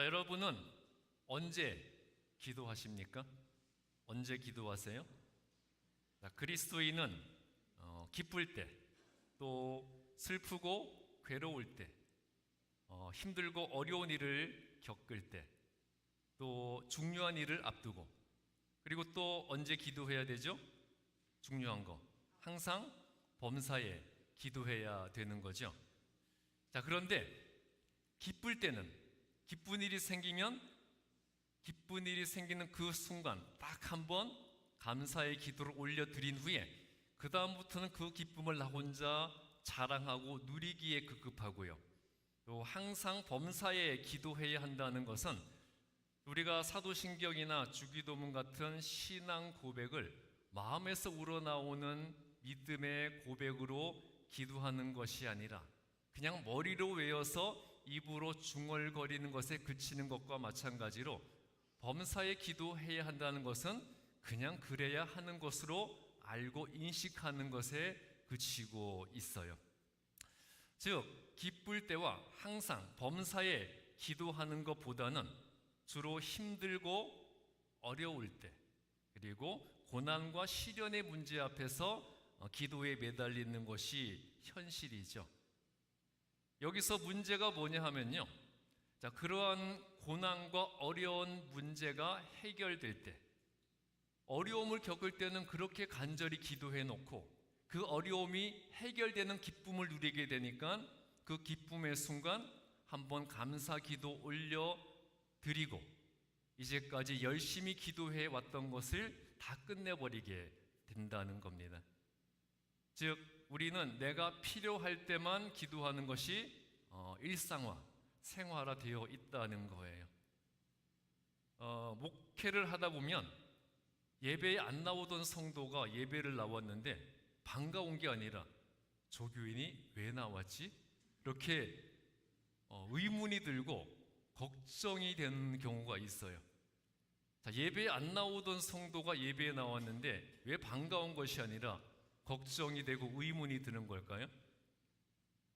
자, 여러분은 언제 기도하십니까? 언제 기도하세요? 자, 그리스도인은 기쁠 때, 또 슬프고 괴로울 때, 힘들고 어려운 일을 겪을 때, 또 중요한 일을 앞두고, 그리고 또 언제 기도해야 되죠? 중요한 거, 항상 범사에 기도해야 되는 거죠. 자, 그런데 기쁠 때는, 기쁜 일이 생기면 기쁜 일이 생기는 그 순간 딱 한 번 감사의 기도를 올려드린 후에 그 다음부터는 그 기쁨을 나 혼자 자랑하고 누리기에 급급하고요. 또 항상 범사에 기도해야 한다는 것은 우리가 사도신경이나 주기도문 같은 신앙 고백을 마음에서 우러나오는 믿음의 고백으로 기도하는 것이 아니라 그냥 머리로 외워서 입으로 중얼거리는 것에 그치는 것과 마찬가지로 범사에 기도해야 한다는 것은 그냥 그래야 하는 것으로 알고 인식하는 것에 그치고 있어요. 즉, 기쁠 때와 항상 범사에 기도하는 것보다는 주로 힘들고 어려울 때, 그리고 고난과 시련의 문제 앞에서 기도에 매달리는 것이 현실이죠. 여기서 문제가 뭐냐 하면요, 자, 그러한 고난과 어려운 문제가 해결될 때, 어려움을 겪을 때는 그렇게 간절히 기도해 놓고 그 어려움이 해결되는 기쁨을 누리게 되니까 그 기쁨의 순간 한번 감사 기도 올려 드리고 이제까지 열심히 기도해 왔던 것을 다 끝내버리게 된다는 겁니다. 즉, 우리는 내가 필요할 때만 기도하는 것이 일상화, 생활화되어 있다는 거예요. 목회를 하다 보면 예배에 안 나오던 성도가 예배를 나왔는데 반가운 게 아니라 저 교인이 왜 나왔지? 이렇게 의문이 들고 걱정이 되는 경우가 있어요. 자, 예배에 안 나오던 성도가 예배에 나왔는데 왜 반가운 것이 아니라 걱정이 되고 의문이 드는 걸까요?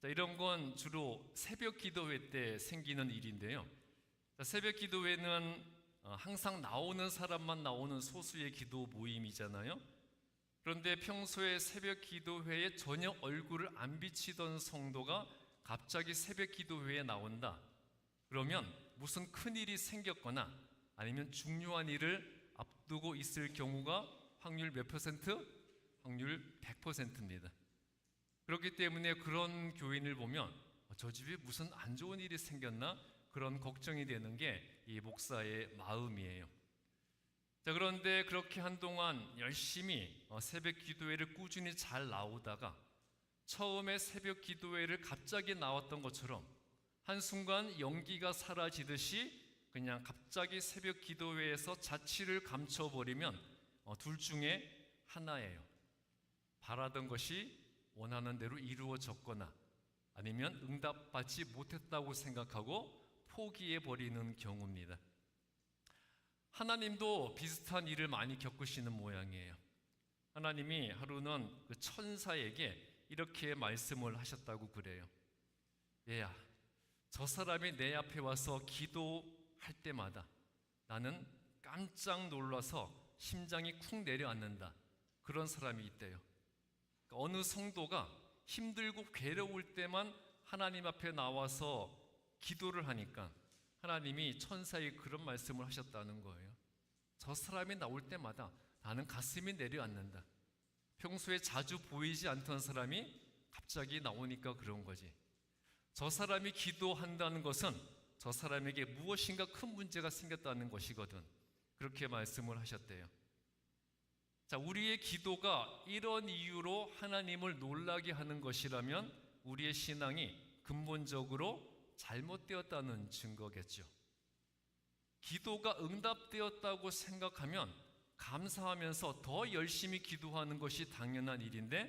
자, 이런 건 주로 새벽 기도회 때 생기는 일인데요. 자, 새벽 기도회는 항상 나오는 사람만 나오는 소수의 기도 모임이잖아요. 그런데 평소에 새벽 기도회에 전혀 얼굴을 안 비치던 성도가 갑자기 새벽 기도회에 나온다. 그러면 무슨 큰일이 생겼거나 아니면 중요한 일을 앞두고 있을 경우가 확률 몇 퍼센트? 확률 100%입니다. 그렇기 때문에 그런 교인을 보면 저 집에 무슨 안 좋은 일이 생겼나? 그런 걱정이 되는 게 이 목사의 마음이에요. 자, 그런데 그렇게 한동안 열심히 새벽 기도회를 꾸준히 잘 나오다가 처음에 새벽 기도회를 갑자기 나왔던 것처럼 한순간 연기가 사라지듯이 그냥 갑자기 새벽 기도회에서 자취를 감춰버리면 둘 중에 하나예요. 바라던 것이 원하는 대로 이루어졌거나 아니면 응답받지 못했다고 생각하고 포기해버리는 경우입니다. 하나님도 비슷한 일을 많이 겪으시는 모양이에요. 하나님이 하루는 그 천사에게 이렇게 말씀을 하셨다고 그래요. 얘야, 저 사람이 내 앞에 와서 기도할 때마다 나는 깜짝 놀라서 심장이 쿵 내려앉는다. 그런 사람이 있대요. 어느 성도가 힘들고 괴로울 때만 하나님 앞에 나와서 기도를 하니까 하나님이 천사에 그런 말씀을 하셨다는 거예요. 저 사람이 나올 때마다 나는 가슴이 내려앉는다. 평소에 자주 보이지 않던 사람이 갑자기 나오니까 그런 거지. 저 사람이 기도한다는 것은 저 사람에게 무엇인가 큰 문제가 생겼다는 것이거든. 그렇게 말씀을 하셨대요. 자, 우리의 기도가 이런 이유로 하나님을 놀라게 하는 것이라면 우리의 신앙이 근본적으로 잘못되었다는 증거겠죠. 기도가 응답되었다고 생각하면 감사하면서 더 열심히 기도하는 것이 당연한 일인데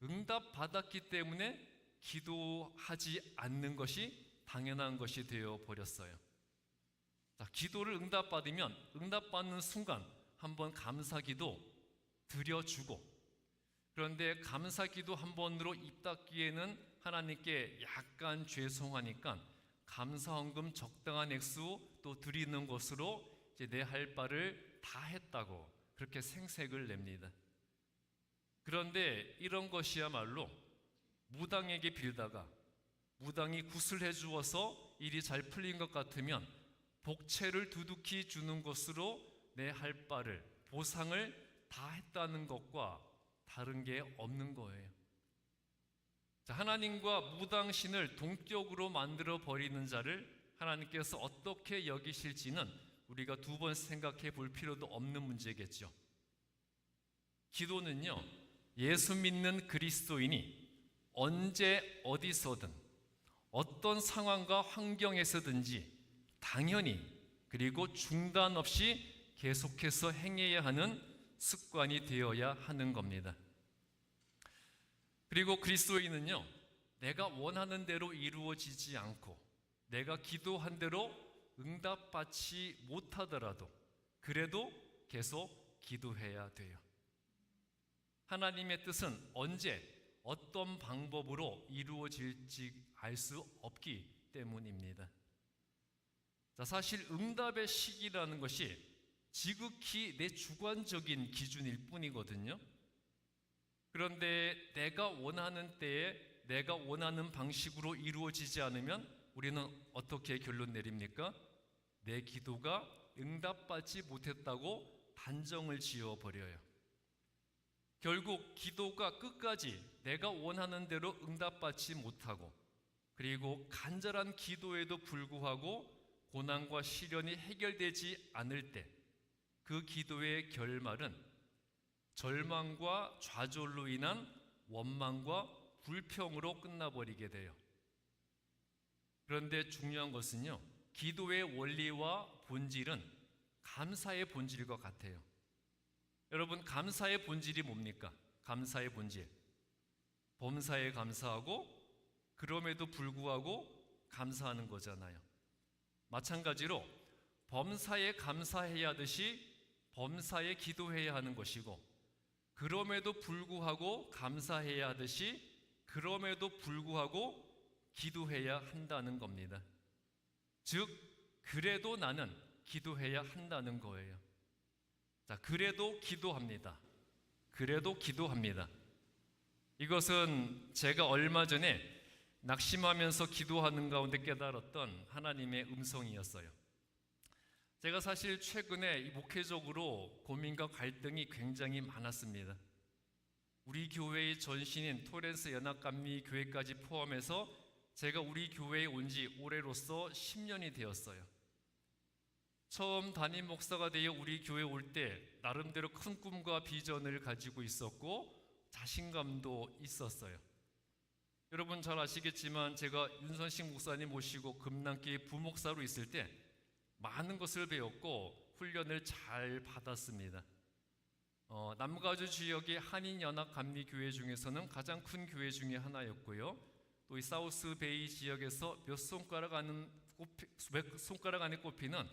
응답받았기 때문에 기도하지 않는 것이 당연한 것이 되어 버렸어요. 자, 기도를 응답받으면 응답받는 순간 한번 감사기도 드려주고, 그런데 감사기도 한 번으로 입 닫기에는 하나님께 약간 죄송하니까 감사헌금 적당한 액수 또 드리는 것으로 이제 내 할 바를 다 했다고 그렇게 생색을 냅니다. 그런데 이런 것이야말로 무당에게 빌다가 무당이 굿을 해주어서 일이 잘 풀린 것 같으면 복채를 두둑히 주는 것으로 내 할 바를 보상을 다 했다는 것과 다른 게 없는 거예요. 자, 하나님과 무당신을 동격으로 만들어 버리는 자를 하나님께서 어떻게 여기실지는 우리가 두 번 생각해 볼 필요도 없는 문제겠죠. 기도는요, 예수 믿는 그리스도인이 언제 어디서든 어떤 상황과 환경에서든지 당연히 그리고 중단 없이 계속해서 행해야 하는 습관이 되어야 하는 겁니다. 그리고 그리스도인은요, 내가 원하는 대로 이루어지지 않고 내가 기도한 대로 응답받지 못하더라도 그래도 계속 기도해야 돼요. 하나님의 뜻은 언제 어떤 방법으로 이루어질지 알 수 없기 때문입니다. 자, 사실 응답의 시기라는 것이 지극히 내 주관적인 기준일 뿐이거든요. 그런데 내가 원하는 때에 내가 원하는 방식으로 이루어지지 않으면 우리는 어떻게 결론 내립니까? 내 기도가 응답받지 못했다고 단정을 지어버려요. 결국 기도가 끝까지 내가 원하는 대로 응답받지 못하고 그리고 간절한 기도에도 불구하고 고난과 시련이 해결되지 않을 때 그 기도의 결말은 절망과 좌절로 인한 원망과 불평으로 끝나버리게 돼요. 그런데 중요한 것은요, 기도의 원리와 본질은 감사의 본질과 같아요. 여러분, 감사의 본질이 뭡니까? 감사의 본질, 범사에 감사하고 그럼에도 불구하고 감사하는 거잖아요. 마찬가지로 범사에 감사해야 하듯이 범사에 기도해야 하는 것이고 그럼에도 불구하고 감사해야 하듯이 그럼에도 불구하고 기도해야 한다는 겁니다. 즉, 그래도 나는 기도해야 한다는 거예요. 자, 그래도 기도합니다. 그래도 기도합니다. 이것은 제가 얼마 전에 낙심하면서 기도하는 가운데 깨달았던 하나님의 음성이었어요. 제가 사실 최근에 목회적으로 고민과 갈등이 굉장히 많았습니다. 우리 교회의 전신인 토렌스 연합감리교회까지 포함해서 제가 우리 교회에 온 지 올해로써 10년이 되었어요. 처음 담임 목사가 되어 우리 교회에 올 때 나름대로 큰 꿈과 비전을 가지고 있었고 자신감도 있었어요. 여러분 잘 아시겠지만 제가 윤선식 목사님 모시고 금남교회 부목사로 있을 때 많은 것을 배웠고 훈련을 잘 받았습니다. 남가주 지역의 한인연합감리교회 중에서는 가장 큰 교회 중에 하나였고요. 또 이 사우스베이 지역에서 몇 손가락 안에 꼽히는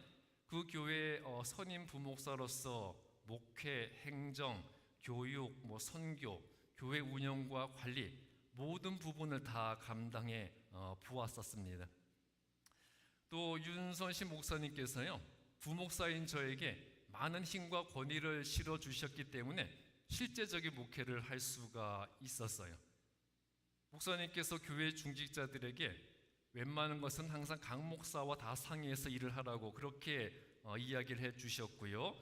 그 교회의 선임 부목사로서 목회, 행정, 교육, 선교, 교회 운영과 관리 모든 부분을 다 감당해 보았었습니다. 또 윤선식 목사님께서요, 부목사인 저에게 많은 힘과 권위를 실어 주셨기 때문에 실제적인 목회를 할 수가 있었어요. 목사님께서 교회 중직자들에게 웬만한 것은 항상 강 목사와 다 상의해서 일을 하라고 그렇게 이야기를 해 주셨고요.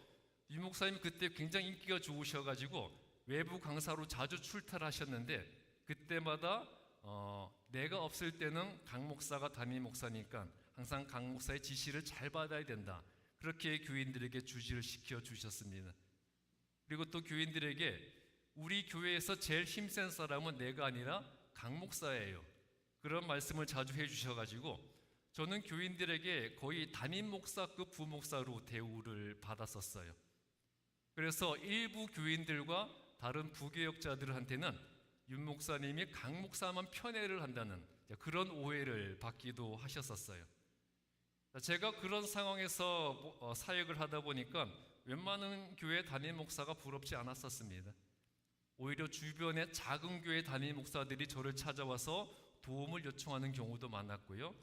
유 목사님 그때 굉장히 인기가 좋으셔가지고 외부 강사로 자주 출탈하셨는데 그때마다 내가 없을 때는 강 목사가 담임 목사니까 항상 강 목사의 지시를 잘 받아야 된다. 그렇게 교인들에게 주지를 시켜 주셨습니다. 그리고 또 교인들에게 우리 교회에서 제일 힘센 사람은 내가 아니라 강 목사예요. 그런 말씀을 자주 해주셔가지고 저는 교인들에게 거의 담임 목사급 부목사로 대우를 받았었어요. 그래서 일부 교인들과 다른 부교역자들한테는 윤 목사님이 강 목사만 편애를 한다는 그런 오해를 받기도 하셨었어요. 제가 그런 상황에서 사역을 하다 보니까 웬만한 교회 담임 목사가 부럽지 않았었습니다. 오히려 주변의 작은 교회 담임 목사들이 저를 찾아와서 도움을 요청하는 경우도 많았고요.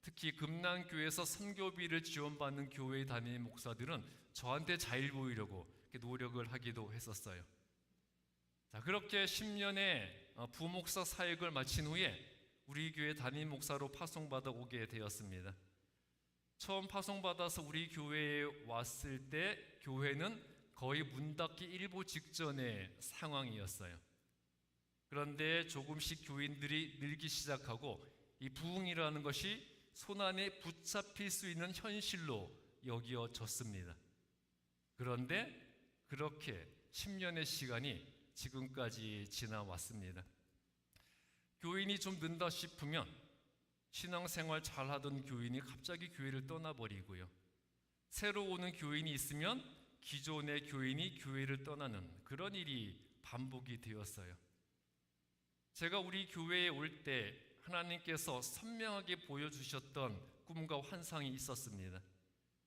특히 금난교회에서 선교비를 지원받는 교회에 다니는 목사들은 저한테 잘 보이려고 노력을 하기도 했었어요. 자, 그렇게 10년의 부목사 사역을 마친 후에 우리 교회 담임 목사로 파송받아 오게 되었습니다. 처음 파송받아서 우리 교회에 왔을 때 교회는 거의 문 닫기 일보 직전의 상황이었어요. 그런데 조금씩 교인들이 늘기 시작하고 이 부흥이라는 것이 손안에 붙잡힐 수 있는 현실로 여겨졌습니다. 그런데 그렇게 10년의 시간이 지금까지 지나왔습니다. 교인이 좀 는다 싶으면 신앙생활 잘하던 교인이 갑자기 교회를 떠나버리고요. 새로 오는 교인이 있으면 기존의 교인이 교회를 떠나는 그런 일이 반복이 되었어요. 제가 우리 교회에 올 때 하나님께서 선명하게 보여주셨던 꿈과 환상이 있었습니다.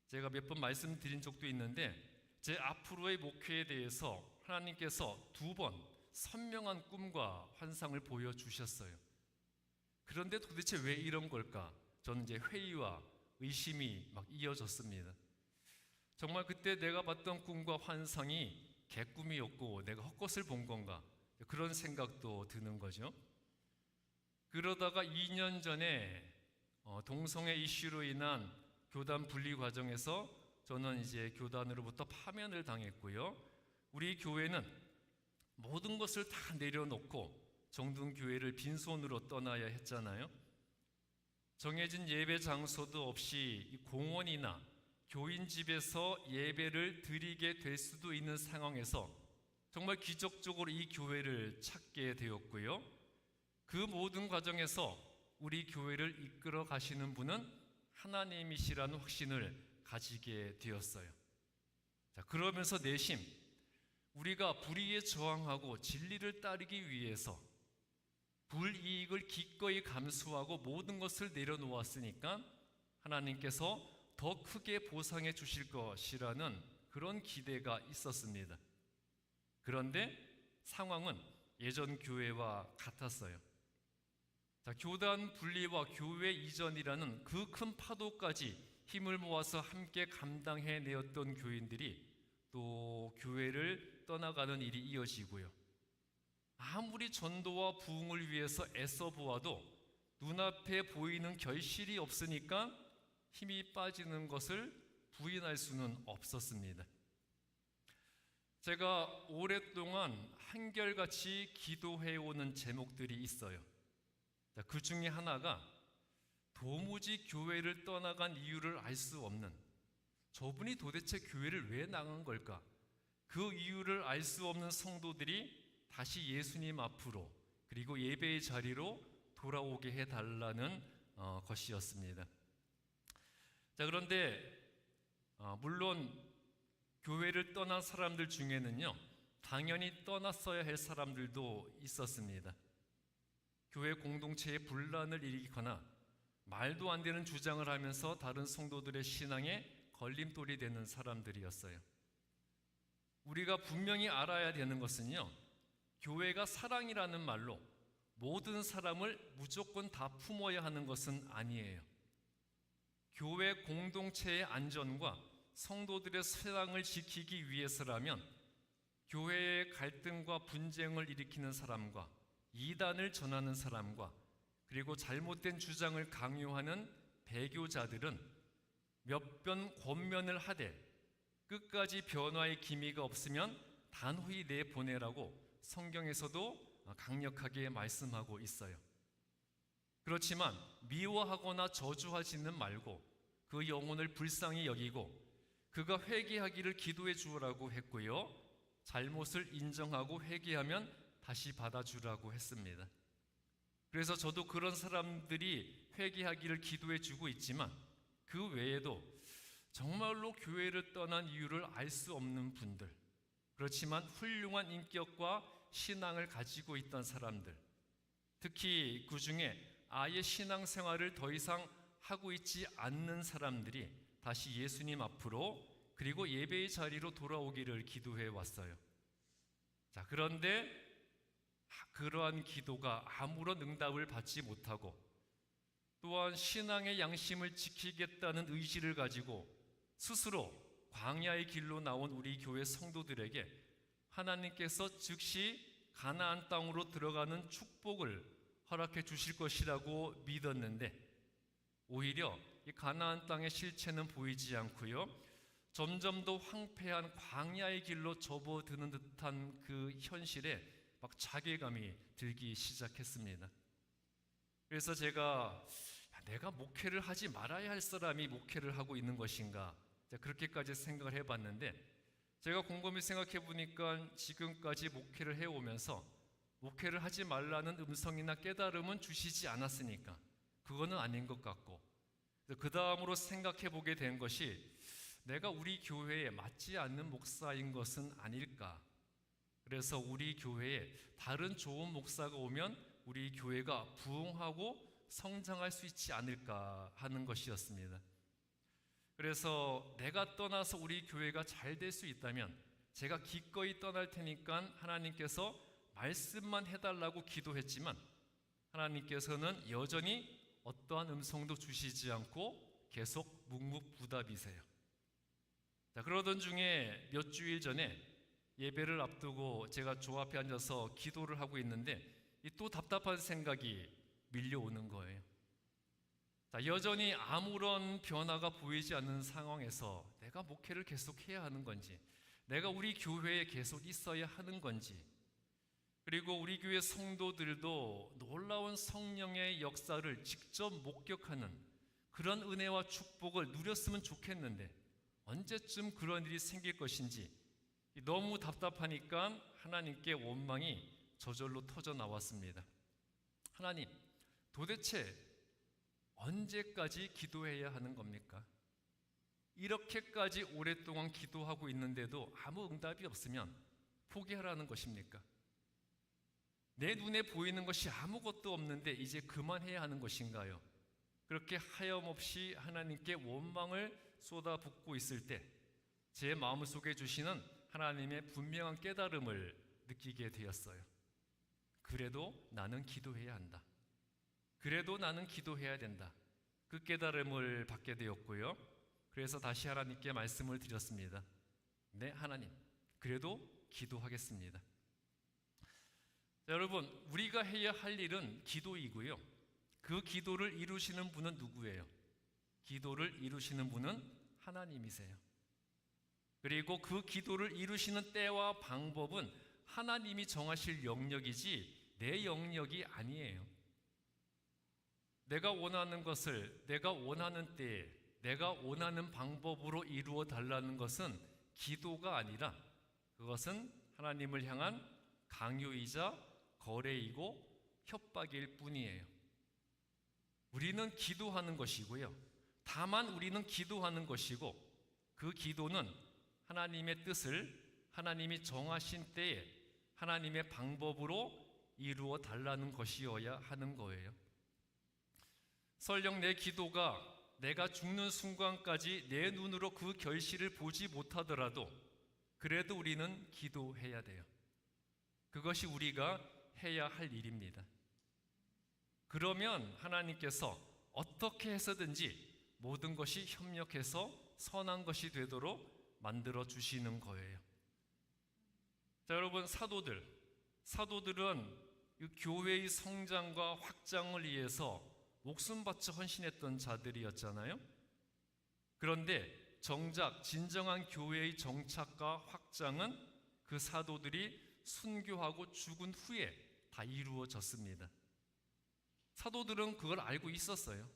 제가 몇 번 말씀드린 적도 있는데 제 앞으로의 목회에 대해서 하나님께서 2번 선명한 꿈과 환상을 보여주셨어요. 그런데 도대체 왜 이런 걸까? 저는 이제 회의와 의심이 막 이어졌습니다. 정말 그때 내가 봤던 꿈과 환상이 개꿈이었고 내가 헛것을 본 건가? 그런 생각도 드는 거죠. 그러다가 2년 전에 동성애 이슈로 인한 교단 분리 과정에서 저는 이제 교단으로부터 파면을 당했고요. 우리 교회는 모든 것을 다 내려놓고 정든교회를 빈손으로 떠나야 했잖아요. 정해진 예배 장소도 없이 공원이나 교인 집에서 예배를 드리게 될 수도 있는 상황에서 정말 기적적으로 이 교회를 찾게 되었고요. 그 모든 과정에서 우리 교회를 이끌어 가시는 분은 하나님이시라는 확신을 가지게 되었어요. 자, 그러면서 내심 우리가 불의에 저항하고 진리를 따르기 위해서 불이익을 기꺼이 감수하고 모든 것을 내려놓았으니까 하나님께서 더 크게 보상해 주실 것이라는 그런 기대가 있었습니다. 그런데 상황은 예전 교회와 같았어요. 자, 교단 분리와 교회 이전이라는 그 큰 파도까지 힘을 모아서 함께 감당해내었던 교인들이 또 교회를 떠나가는 일이 이어지고요. 아무리 전도와 부흥을 위해서 애써 보아도 눈앞에 보이는 결실이 없으니까 힘이 빠지는 것을 부인할 수는 없었습니다. 제가 오랫동안 한결같이 기도해오는 제목들이 있어요. 그 중에 하나가 도무지 교회를 떠나간 이유를 알 수 없는, 저분이 도대체 교회를 왜 나간 걸까? 그 이유를 알 수 없는 성도들이 다시 예수님 앞으로 그리고 예배의 자리로 돌아오게 해달라는 것이었습니다. 자, 그런데 물론 교회를 떠난 사람들 중에는요, 당연히 떠났어야 할 사람들도 있었습니다. 교회 공동체에 분란을 일으키거나 말도 안 되는 주장을 하면서 다른 성도들의 신앙에 걸림돌이 되는 사람들이었어요. 우리가 분명히 알아야 되는 것은요, 교회가 사랑이라는 말로 모든 사람을 무조건 다 품어야 하는 것은 아니에요. 교회 공동체의 안전과 성도들의 사랑을 지키기 위해서라면 교회의 갈등과 분쟁을 일으키는 사람과 이단을 전하는 사람과 그리고 잘못된 주장을 강요하는 배교자들은 몇 번 권면을 하되 끝까지 변화의 기미가 없으면 단호히 내보내라고 성경에서도 강력하게 말씀하고 있어요. 그렇지만 미워하거나 저주하지는 말고 그 영혼을 불쌍히 여기고 그가 회개하기를 기도해 주라고 했고요, 잘못을 인정하고 회개하면 다시 받아주라고 했습니다. 그래서 저도 그런 사람들이 회개하기를 기도해 주고 있지만 그 외에도 정말로 교회를 떠난 이유를 알 수 없는 분들, 그렇지만 훌륭한 인격과 신앙을 가지고 있던 사람들, 특히 그 중에 아예 신앙생활을 더 이상 하고 있지 않는 사람들이 다시 예수님 앞으로 그리고 예배의 자리로 돌아오기를 기도해 왔어요. 자, 그런데 그러한 기도가 아무런 응답을 받지 못하고 또한 신앙의 양심을 지키겠다는 의지를 가지고 스스로 광야의 길로 나온 우리 교회 성도들에게 하나님께서 즉시 가나안 땅으로 들어가는 축복을 허락해 주실 것이라고 믿었는데, 오히려 이 가나안 땅의 실체는 보이지 않고요, 점점 더 황폐한 광야의 길로 접어드는 듯한 그 현실에 막 자괴감이 들기 시작했습니다. 그래서 내가 목회를 하지 말아야 할 사람이 목회를 하고 있는 것인가, 그렇게까지 생각을 해봤는데, 제가 곰곰이 생각해 보니까 지금까지 목회를 해오면서 목회를 하지 말라는 음성이나 깨달음은 주시지 않았으니까 그거는 아닌 것 같고, 그 다음으로 생각해 보게 된 것이 내가 우리 교회에 맞지 않는 목사인 것은 아닐까. 그래서 우리 교회에 다른 좋은 목사가 오면 우리 교회가 부흥하고 성장할 수 있지 않을까 하는 것이었습니다. 그래서 내가 떠나서 우리 교회가 잘 될 수 있다면 제가 기꺼이 떠날 테니까 하나님께서 말씀만 해달라고 기도했지만 하나님께서는 여전히 어떠한 음성도 주시지 않고 계속 묵묵부답이세요. 그러던 중에 몇 주일 전에 예배를 앞두고 제가 조 앞에 앉아서 기도를 하고 있는데 또 답답한 생각이 밀려오는 거예요. 여전히 아무런 변화가 보이지 않는 상황에서 내가 목회를 계속 해야 하는 건지, 내가 우리 교회에 계속 있어야 하는 건지, 그리고 우리 교회 성도들도 놀라운 성령의 역사를 직접 목격하는 그런 은혜와 축복을 누렸으면 좋겠는데 언제쯤 그런 일이 생길 것인지 너무 답답하니까 하나님께 원망이 저절로 터져 나왔습니다. 하나님, 도대체 언제까지 기도해야 하는 겁니까? 이렇게까지 오랫동안 기도하고 있는데도 아무 응답이 없으면 포기하라는 것입니까? 내 눈에 보이는 것이 아무것도 없는데 이제 그만해야 하는 것인가요? 그렇게 하염없이 하나님께 원망을 쏟아붓고 있을 때 제 마음속에 주시는 하나님의 분명한 깨달음을 느끼게 되었어요. 그래도 나는 기도해야 한다. 그래도 나는 기도해야 된다. 그 깨달음을 받게 되었고요. 그래서 다시 하나님께 말씀을 드렸습니다. 네, 하나님, 그래도 기도하겠습니다. 자, 여러분, 우리가 해야 할 일은 기도이고요. 그 기도를 이루시는 분은 누구예요? 기도를 이루시는 분은 하나님이세요. 그리고 그 기도를 이루시는 때와 방법은 하나님이 정하실 영역이지 내 영역이 아니에요. 내가 원하는 것을 내가 원하는 때에 내가 원하는 방법으로 이루어 달라는 것은 기도가 아니라 그것은 하나님을 향한 강요이자 거래이고 협박일 뿐이에요. 우리는 기도하는 것이고요. 다만 우리는 기도하는 것이고 그 기도는 하나님의 뜻을 하나님이 정하신 때에 하나님의 방법으로 이루어 달라는 것이어야 하는 거예요. 설령 내 기도가 내가 죽는 순간까지 내 눈으로 그 결실을 보지 못하더라도 그래도 우리는 기도해야 돼요. 그것이 우리가 해야 할 일입니다. 그러면 하나님께서 어떻게 해서든지 모든 것이 협력해서 선한 것이 되도록 만들어 주시는 거예요. 자, 여러분, 사도들은 이 교회의 성장과 확장을 위해서 목숨 바쳐 헌신했던 자들이었잖아요. 그런데 정작 진정한 교회의 정착과 확장은 그 사도들이 순교하고 죽은 후에 다 이루어졌습니다. 사도들은 그걸 알고 있었어요.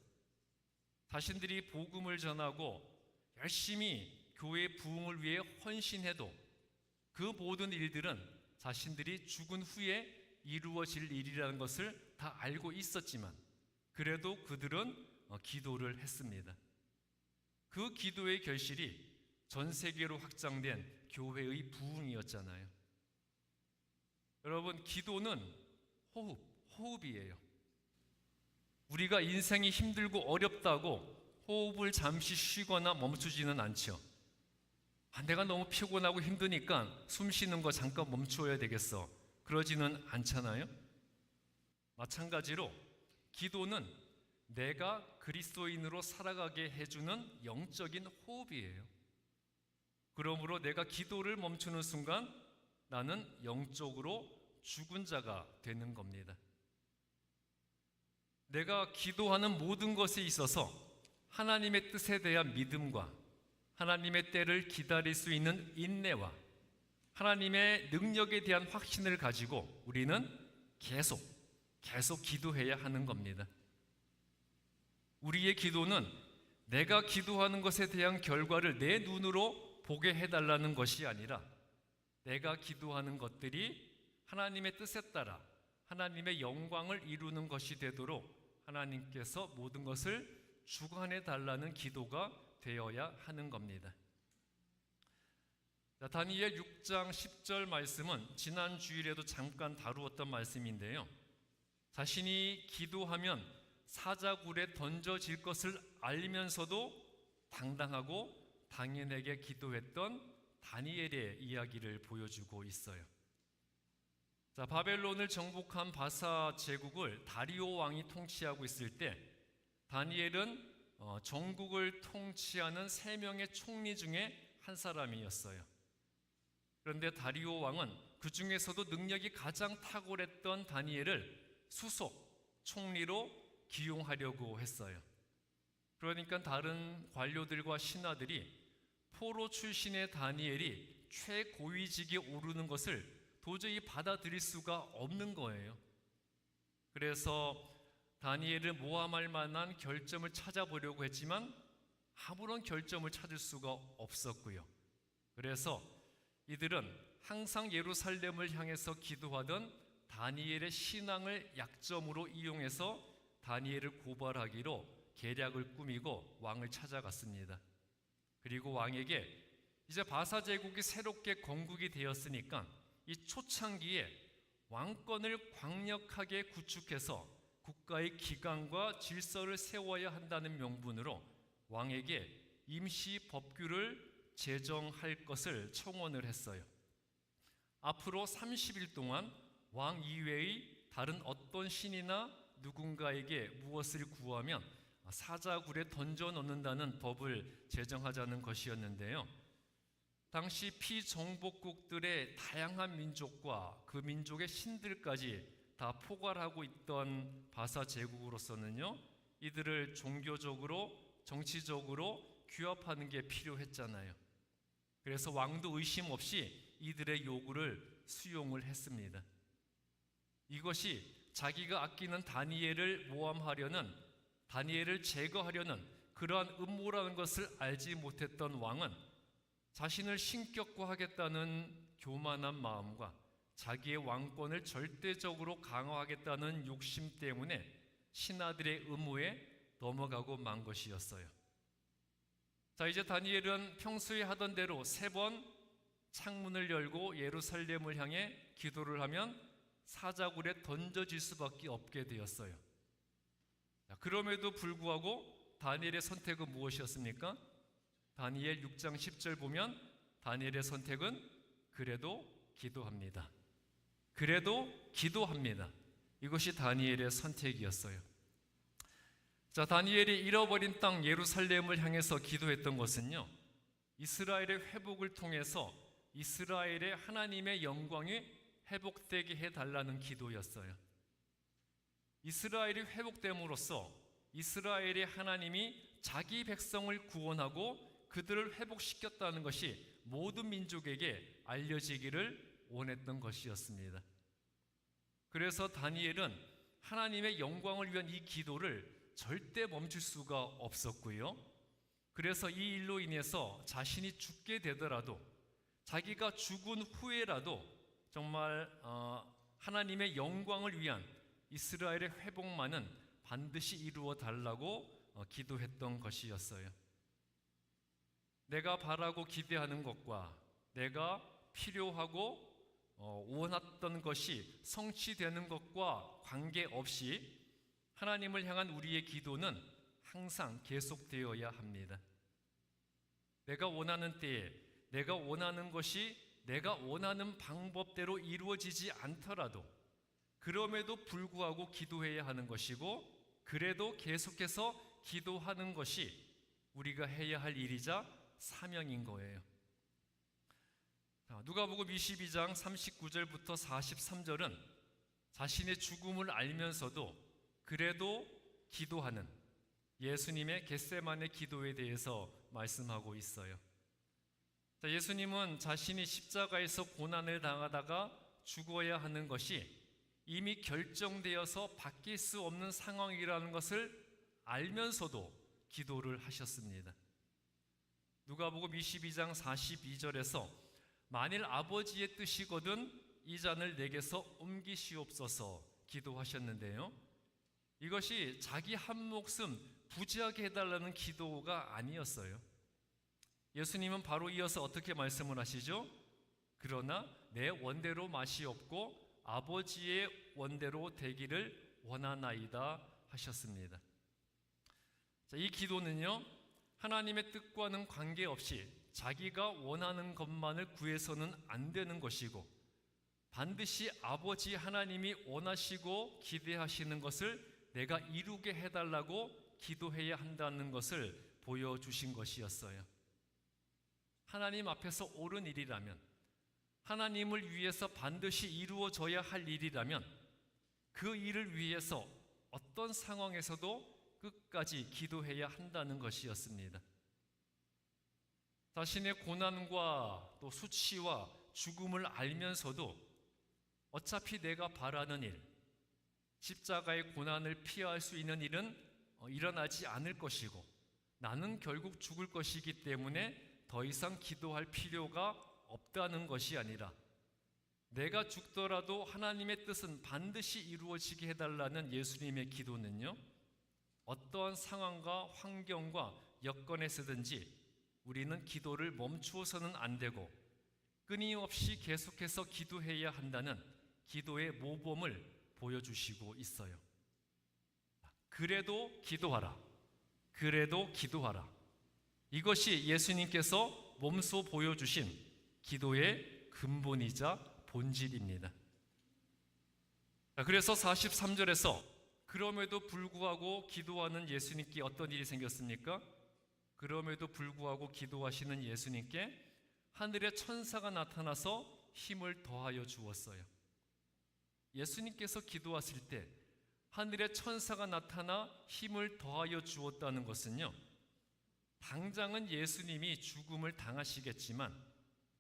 자신들이 복음을 전하고 열심히 교회의 부흥을 위해 헌신해도 그 모든 일들은 자신들이 죽은 후에 이루어질 일이라는 것을 다 알고 있었지만 그래도 그들은 기도를 했습니다. 그 기도의 결실이 전 세계로 확장된 교회의 부흥이었잖아요. 여러분, 기도는 호흡이에요. 우리가 인생이 힘들고 어렵다고 호흡을 잠시 쉬거나 멈추지는 않죠. 내가 너무 피곤하고 힘드니까 숨 쉬는 거 잠깐 멈춰야 되겠어. 그러지는 않잖아요. 마찬가지로 기도는 내가 그리스도인으로 살아가게 해주는 영적인 호흡이에요. 그러므로 내가 기도를 멈추는 순간 나는 영적으로 죽은 자가 되는 겁니다. 내가 기도하는 모든 것에 있어서 하나님의 뜻에 대한 믿음과 하나님의 때를 기다릴 수 있는 인내와 하나님의 능력에 대한 확신을 가지고 우리는 계속 기도해야 하는 겁니다. 우리의 기도는 내가 기도하는 것에 대한 결과를 내 눈으로 보게 해달라는 것이 아니라 내가 기도하는 것들이 하나님의 뜻에 따라 하나님의 영광을 이루는 것이 되도록 하나님께서 모든 것을 주관해 달라는 기도가 되어야 하는 겁니다. 다니엘 6장 10절 말씀은 지난 주일에도 잠깐 다루었던 말씀인데요. 자신이 기도하면 사자굴에 던져질 것을 알면서도 당당하고 당연하게 기도했던 다니엘의 이야기를 보여주고 있어요. 바벨론을 정복한 바사 제국을 다리오 왕이 통치하고 있을 때 다니엘은 전국을 통치하는 3명의 총리 중에 한 사람이었어요. 그런데 다리오 왕은 그 중에서도 능력이 가장 탁월했던 다니엘을 수석 총리로 기용하려고 했어요. 그러니까 다른 관료들과 신하들이 포로 출신의 다니엘이 최고위직에 오르는 것을 도저히 받아들일 수가 없는 거예요. 그래서 다니엘을 모함할 만한 결점을 찾아보려고 했지만 아무런 결점을 찾을 수가 없었고요. 그래서 이들은 항상 예루살렘을 향해서 기도하던 다니엘의 신앙을 약점으로 이용해서 다니엘을 고발하기로 계략을 꾸미고 왕을 찾아갔습니다. 그리고 왕에게 이제 바사 제국이 새롭게 건국이 되었으니까 이 초창기에 왕권을 강력하게 구축해서 국가의 기강과 질서를 세워야 한다는 명분으로 왕에게 임시 법규를 제정할 것을 청원을 했어요. 앞으로 30일 동안 왕 이외의 다른 어떤 신이나 누군가에게 무엇을 구하면 사자굴에 던져 넣는다는 법을 제정하자는 것이었는데요. 당시 피정복국들의 다양한 민족과 그 민족의 신들까지 다 포괄하고 있던 바사 제국으로서는요, 이들을 종교적으로 정치적으로 규합하는 게 필요했잖아요. 그래서 왕도 의심 없이 이들의 요구를 수용을 했습니다. 이것이 자기가 아끼는 다니엘을 모함하려는, 다니엘을 제거하려는 그러한 음모라는 것을 알지 못했던 왕은 자신을 신격화하겠다는 교만한 마음과 자기의 왕권을 절대적으로 강화하겠다는 욕심 때문에 신하들의 음모에 넘어가고 만 것이었어요. 이제 다니엘은 평소에 하던 대로 3번 창문을 열고 예루살렘을 향해 기도를 하면 사자굴에 던져질 수밖에 없게 되었어요. 그럼에도 불구하고 다니엘의 선택은 무엇이었습니까? 다니엘 6장 10절 보면 다니엘의 선택은 그래도 기도합니다. 그래도 기도합니다. 이것이 다니엘의 선택이었어요. 다니엘이 잃어버린 땅 예루살렘을 향해서 기도했던 것은요, 이스라엘의 회복을 통해서 이스라엘의 하나님의 영광이 회복되게 해달라는 기도였어요. 이스라엘이 회복됨으로써 이스라엘의 하나님이 자기 백성을 구원하고 그들을 회복시켰다는 것이 모든 민족에게 알려지기를 원했던 것이었습니다. 그래서 다니엘은 하나님의 영광을 위한 이 기도를 절대 멈출 수가 없었고요. 그래서 이 일로 인해서 자신이 죽게 되더라도, 자기가 죽은 후에라도 정말 하나님의 영광을 위한 이스라엘의 회복만은 반드시 이루어 달라고 기도했던 것이었어요. 내가 바라고 기대하는 것과 내가 필요하고 원했던 것이 성취되는 것과 관계없이 하나님을 향한 우리의 기도는 항상 계속되어야 합니다. 내가 원하는 때에 내가 원하는 것이 내가 원하는 방법대로 이루어지지 않더라도 그럼에도 불구하고 기도해야 하는 것이고, 그래도 계속해서 기도하는 것이 우리가 해야 할 일이자 사명인 거예요. 누가복음 22장 39절부터 43절은 자신의 죽음을 알면서도 그래도 기도하는 예수님의 겟세마네 기도에 대해서 말씀하고 있어요. 예수님은 자신이 십자가에서 고난을 당하다가 죽어야 하는 것이 이미 결정되어서 바뀔 수 없는 상황이라는 것을 알면서도 기도를 하셨습니다. 누가복음 22장 42절에서 만일 아버지의 뜻이거든 이 잔을 내게서 옮기시옵소서 기도하셨는데요, 이것이 자기 한 목숨 부지하게 해달라는 기도가 아니었어요. 예수님은 바로 이어서 어떻게 말씀을 하시죠? 그러나 내 원대로 마시옵고 아버지의 원대로 되기를 원하나이다 하셨습니다. 이 기도는요, 하나님의 뜻과는 관계없이 자기가 원하는 것만을 구해서는 안 되는 것이고, 반드시 아버지 하나님이 원하시고 기대하시는 것을 내가 이루게 해달라고 기도해야 한다는 것을 보여주신 것이었어요. 하나님 앞에서 옳은 일이라면, 하나님을 위해서 반드시 이루어져야 할 일이라면 그 일을 위해서 어떤 상황에서도 끝까지 기도해야 한다는 것이었습니다. 자신의 고난과 또 수치와 죽음을 알면서도 어차피 내가 바라는 일, 십자가의 고난을 피할 수 있는 일은 일어나지 않을 것이고 나는 결국 죽을 것이기 때문에 더 이상 기도할 필요가 없다는 것이 아니라 내가 죽더라도 하나님의 뜻은 반드시 이루어지게 해달라는 예수님의 기도는요, 어떠한 상황과 환경과 여건에서든지 우리는 기도를 멈추어서는 안 되고 끊임없이 계속해서 기도해야 한다는 기도의 모범을 보여주시고 있어요. 그래도 기도하라. 그래도 기도하라. 이것이 예수님께서 몸소 보여주신 기도의 근본이자 본질입니다. 그래서 43절에서 그럼에도 불구하고 기도하는 예수님께 어떤 일이 생겼습니까? 그럼에도 불구하고 기도하시는 예수님께 하늘의 천사가 나타나서 힘을 더하여 주었어요. 예수님께서 기도하실 때 하늘의 천사가 나타나 힘을 더하여 주었다는 것은요, 당장은 예수님이 죽음을 당하시겠지만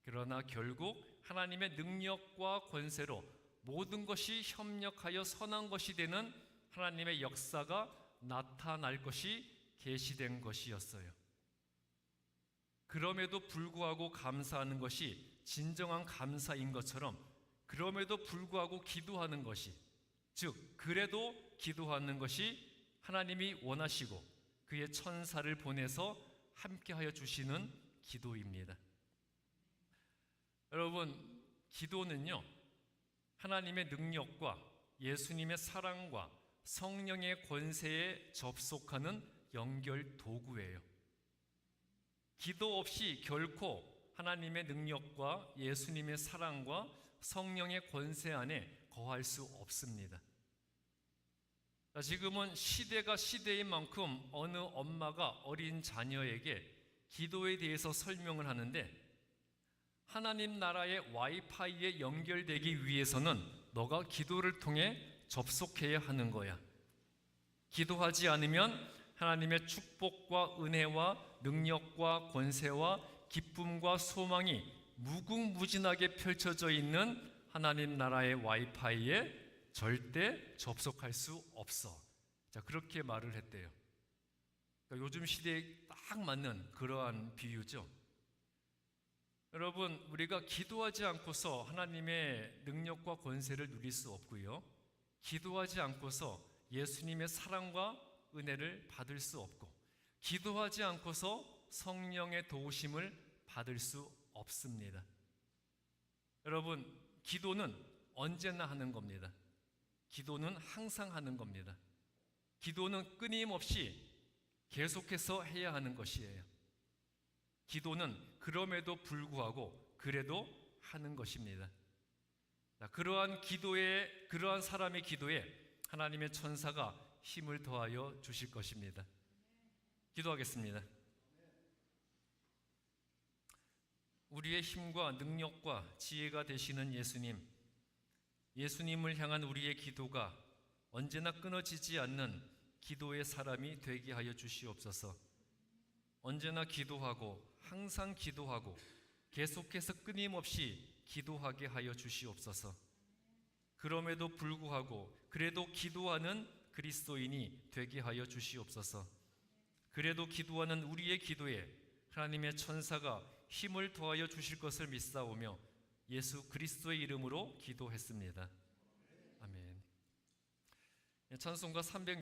그러나 결국 하나님의 능력과 권세로 모든 것이 협력하여 선한 것이 되는 하나님의 역사가 나타날 것이 계시된 것이었어요. 그럼에도 불구하고 감사하는 것이 진정한 감사인 것처럼 그럼에도 불구하고 기도하는 것이, 즉 그래도 기도하는 것이 하나님이 원하시고 그의 천사를 보내서 함께하여 주시는 기도입니다. 여러분, 기도는요, 하나님의 능력과 예수님의 사랑과 성령의 권세에 접속하는 연결 도구예요. 기도 없이 결코 하나님의 능력과 예수님의 사랑과 성령의 권세 안에 거할 수 없습니다. 지금은 시대가 시대인 만큼 어느 엄마가 어린 자녀에게 기도에 대해서 설명을 하는데, 하나님 나라의 와이파이에 연결되기 위해서는 너가 기도를 통해 접속해야 하는 거야. 기도하지 않으면 하나님의 축복과 은혜와 능력과 권세와 기쁨과 소망이 무궁무진하게 펼쳐져 있는 하나님 나라의 와이파이에 절대 접속할 수 없어. 자, 그렇게 말을 했대요. 그러니까 요즘 시대에 딱 맞는 그러한 비유죠. 여러분, 우리가 기도하지 않고서 하나님의 능력과 권세를 누릴 수 없고요, 기도하지 않고서 예수님의 사랑과 은혜를 받을 수 없고, 기도하지 않고서 성령의 도우심을 받을 수 없습니다. 여러분, 기도는 언제나 하는 겁니다. 기도는 항상 하는 겁니다. 기도는 끊임없이 계속해서 해야 하는 것이에요. 기도는 그럼에도 불구하고 그래도 하는 것입니다. 그러한 사람의 기도에 하나님의 천사가 힘을 더하여 주실 것입니다. 기도하겠습니다. 우리의 힘과 능력과 지혜가 되시는 예수님, 예수님을 향한 우리의 기도가 언제나 끊어지지 않는 기도의 사람이 되게 하여 주시옵소서. 언제나 기도하고 항상 기도하고 계속해서 끊임없이 기도하게 하여 주시옵소서. 그럼에도 불구하고 그래도 기도하는 그리스도인이 되게 하여 주시옵소서. 그래도 기도하는 우리의 기도에 하나님의 천사가 힘을 더하여 주실 것을 믿사오며 예수 그리스도의 이름으로 기도했습니다. 아멘. 찬송가 300